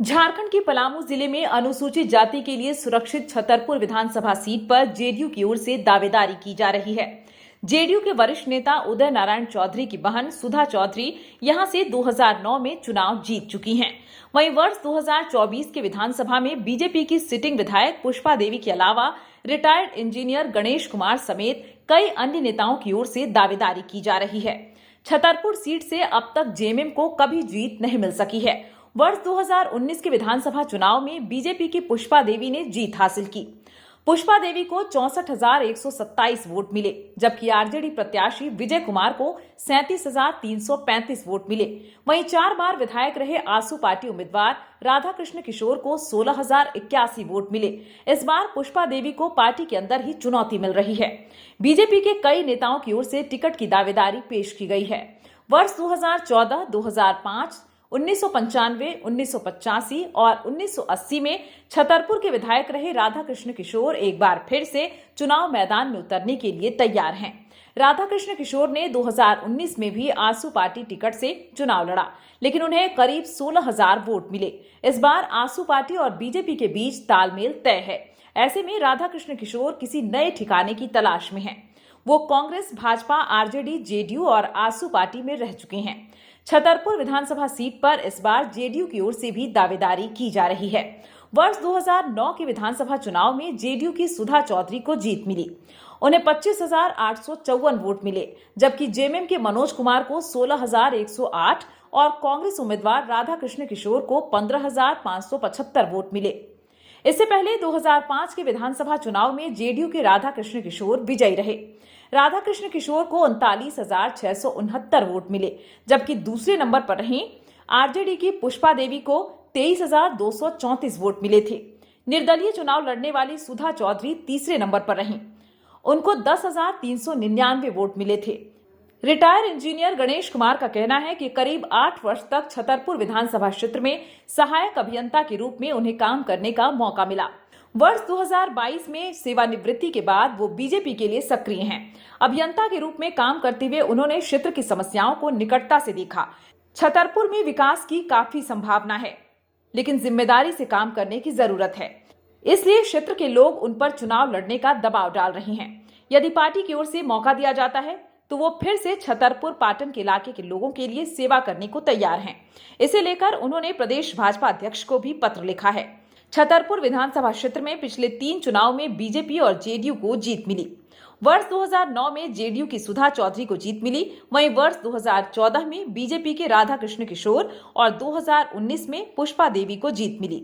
झारखंड के पलामू जिले में अनुसूचित जाति के लिए सुरक्षित छतरपुर विधानसभा सीट पर जेडीयू की ओर से दावेदारी की जा रही है। जेडीयू के वरिष्ठ नेता उदय नारायण चौधरी की बहन सुधा चौधरी यहां से 2009 में चुनाव जीत चुकी हैं। वहीं वर्ष 2024 के विधानसभा में बीजेपी की सिटिंग विधायक पुष्पा देवी के अलावा रिटायर्ड इंजीनियर गणेश कुमार समेत कई अन्य नेताओं की ओर से दावेदारी की जा रही है। छतरपुर सीट से अब तक जेएमएम को कभी जीत नहीं मिल सकी है। वर्ष 2019 के विधानसभा चुनाव में बीजेपी की पुष्पा देवी ने जीत हासिल की। पुष्पा देवी को 64,127 वोट मिले, जबकि आरजेडी प्रत्याशी विजय कुमार को 37,335 वोट मिले। वहीं 4 बार विधायक रहे आसू पार्टी उम्मीदवार राधा कृष्ण किशोर को 16,081 वोट मिले। इस बार पुष्पा देवी को पार्टी के अंदर ही चुनौती मिल रही है। बीजेपी के कई नेताओं की ओर से टिकट की दावेदारी पेश की गई है। वर्ष 2014, 2005, 1995, 1985 और 1980 में छतरपुर के विधायक रहे राधा कृष्ण किशोर एक बार फिर से चुनाव मैदान में उतरने के लिए तैयार हैं। राधा कृष्ण किशोर ने 2019 में भी आसू पार्टी टिकट से चुनाव लड़ा, लेकिन उन्हें करीब 16,000 वोट मिले। इस बार आसू पार्टी और बीजेपी के बीच तालमेल तय है। ऐसे में राधा कृष्ण किशोर किसी नए ठिकाने की तलाश में हैं। वो कांग्रेस, भाजपा, आरजेडी, जेडीयू और आसू पार्टी में रह चुके हैं। छतरपुर विधानसभा सीट पर इस बार जेडीयू की ओर से भी दावेदारी की जा रही है। वर्ष 2009 के विधानसभा चुनाव में जेडीयू की सुधा चौधरी को जीत मिली। उन्हें 25,854 वोट मिले, जबकि जेएमएम के मनोज कुमार को 16,108 और कांग्रेस उम्मीदवार राधा कृष्ण किशोर को 15,575 वोट मिले। इससे पहले 2005 के विधानसभा चुनाव में जेडीयू के राधा कृष्ण किशोर विजयी रहे। राधा कृष्ण किशोर को 39,669 वोट मिले, जबकि दूसरे नंबर पर रहीं आरजेडी की पुष्पा देवी को 23,234 वोट मिले थे। निर्दलीय चुनाव लड़ने वाली सुधा चौधरी तीसरे नंबर पर रहीं। उनको 10,399 वोट मिले थे। रिटायर इंजीनियर गणेश कुमार का कहना है कि करीब 8 वर्ष तक छतरपुर विधानसभा क्षेत्र में सहायक अभियंता के रूप में उन्हें काम करने का मौका मिला। वर्ष 2022 में सेवानिवृत्ति के बाद वो बीजेपी के लिए सक्रिय हैं। अभियंता के रूप में काम करते हुए उन्होंने क्षेत्र की समस्याओं को निकटता से देखा। छतरपुर में विकास की काफी संभावना है, लेकिन जिम्मेदारी से काम करने की जरूरत है। इसलिए क्षेत्र के लोग उन पर चुनाव लड़ने का दबाव डाल रहे हैं। यदि पार्टी की ओर से मौका दिया जाता है तो वो फिर से छतरपुर पाटन के इलाके के लोगों के लिए सेवा करने को तैयार हैं। इसे लेकर उन्होंने प्रदेश भाजपा अध्यक्ष को भी पत्र लिखा है। छतरपुर विधानसभा क्षेत्र में पिछले 3 चुनाव में बीजेपी और जेडीयू को जीत मिली। वर्ष 2009 में जेडीयू की सुधा चौधरी को जीत मिली। वहीं वर्ष 2014 में बीजेपी के राधा कृष्ण किशोर और 2019 में पुष्पा देवी को जीत मिली।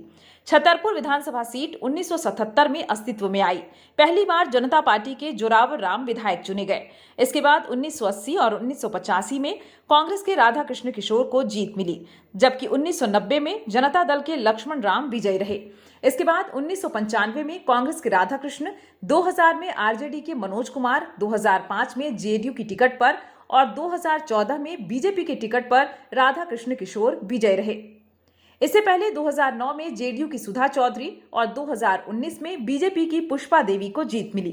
छतरपुर विधानसभा सीट 1977 में अस्तित्व में आई। पहली बार जनता पार्टी के जोरावर राम विधायक चुने गए। इसके बाद 1980 और 1985 में कांग्रेस के राधा कृष्ण किशोर को जीत मिली, जबकि 1990 में जनता दल के लक्ष्मण राम विजयी रहे। इसके बाद 1995 में कांग्रेस के राधा कृष्ण, 2000 में आरजेडी के मनोज कुमार, 2005 में जेडीयू की टिकट पर और 2014 में बीजेपी के टिकट पर राधा कृष्ण किशोर विजयी रहे। इससे पहले 2009 में जेडीयू की सुधा चौधरी और 2019 में बीजेपी की पुष्पा देवी को जीत मिली।